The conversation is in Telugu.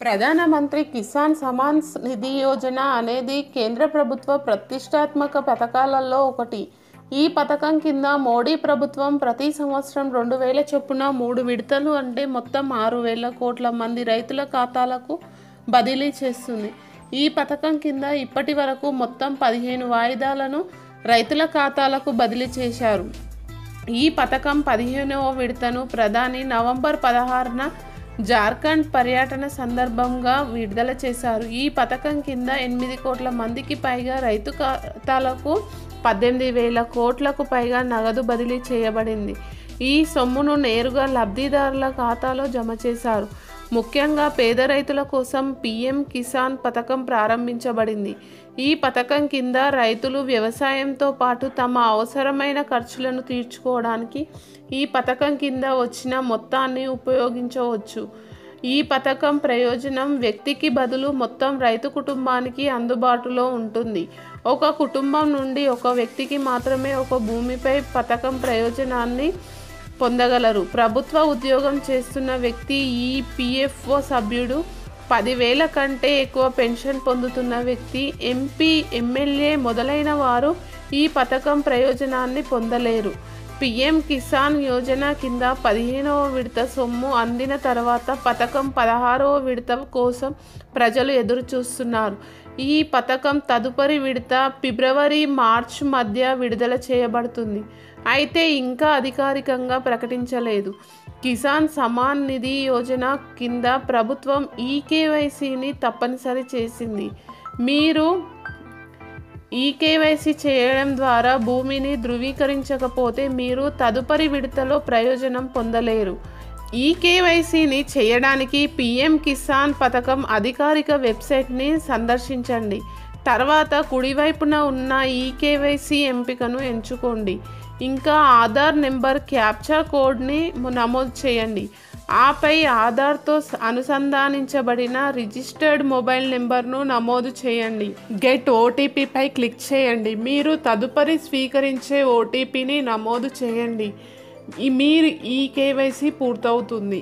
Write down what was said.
ప్రధానమంత్రి కిసాన్ సమాన్ నిధి యోజన అనేది కేంద్ర ప్రభుత్వ ప్రతిష్టాత్మక పథకాలలో ఒకటి. ఈ పథకం కింద మోడీ ప్రభుత్వం ప్రతి సంవత్సరం 2,000 చొప్పున 3 విడతలు అంటే మొత్తం 6,000 కోట్ల మంది రైతుల ఖాతాలకు బదిలీ చేస్తుంది. ఈ పథకం కింద ఇప్పటి వరకు మొత్తం 15 వాయిదాలను రైతుల ఖాతాలకు బదిలీ చేశారు. ఈ పథకం 15వ విడతను ప్రధాని నవంబర్ 16న జార్ఖండ్ పర్యటన సందర్భంగా విడుదల చేశారు. ఈ పథకం కింద 8 కోట్ల మందికి పైగా రైతు ఖాతాలకు 18,000 కోట్లకు పైగా నగదు బదిలీ చేయబడింది. ఈ సొమ్మును నేరుగా లబ్ధిదారుల ఖాతాలో జమ చేశారు. ముఖ్యంగా పేద రైతుల కోసం పీఎం కిసాన్ పథకం ప్రారంభించబడింది. ఈ పథకం కింద రైతులు వ్యవసాయంతో పాటు తమ అవసరమైన ఖర్చులను తీర్చుకోవడానికి ఈ పథకం కింద వచ్చిన మొత్తాన్ని ఉపయోగించవచ్చు. ఈ పథకం ప్రయోజనం వ్యక్తికి బదులు మొత్తం రైతు కుటుంబానికి అందుబాటులో ఉంటుంది. ఒక కుటుంబం నుండి ఒక వ్యక్తికి మాత్రమే ఒక భూమిపై పథకం ప్రయోజనాన్ని పొందగలరు. ప్రభుత్వ ఉద్యోగం చేస్తున్న వ్యక్తి, ఈపీఎఫ్ఓ సభ్యుడు, 10,000 కంటే ఎక్కువ పెన్షన్ పొందుతున్న వ్యక్తి, ఎంపీ, ఎమ్మెల్యే మొదలైన వారు ఈ పథకం ప్రయోజనాన్ని పొందలేరు. పీఎం కిసాన్ యోజన కింద 15వ విడత సొమ్ము అందిన తర్వాత పథకం 16వ విడత కోసం ప్రజలు ఎదురు చూస్తున్నారు. ఈ పథకం తదుపరి విడత ఫిబ్రవరి-మార్చి మధ్య విడుదల చేయబడుతుంది. అయితే ఇంకా అధికారికంగా ప్రకటించలేదు. కిసాన్ సమాన్ నిధి యోజన కింద ప్రభుత్వం ఈకేవైసీని తప్పనిసరి చేసింది. మీరు ఈకేవైసీ చేయడం ద్వారా భూమిని ధృవీకరించకపోతే మీరు తదుపరి విడతలో ప్రయోజనం పొందలేరు. ఈకేవైసీని చేయడానికి పీఎం కిసాన్ పథకం అధికారిక వెబ్సైట్ని సందర్శించండి. తర్వాత కుడివైపున ఉన్న ఈకేవైసీ ఎంపికను ఎంచుకోండి. ఇంకా ఆధార్ నెంబర్, క్యాప్చా కోడ్ని నమోదు చేయండి. ఆపై ఆధార్తో అనుసంధానించబడిన రిజిస్టర్డ్ మొబైల్ నెంబర్ను నమోదు చేయండి. గెట్ ఓటీపీపై క్లిక్ చేయండి. మీరు తదుపరి స్వీకరించే ఓటీపీని నమోదు చేయండి. మీ ఈకేవైసీ పూర్తవుతుంది.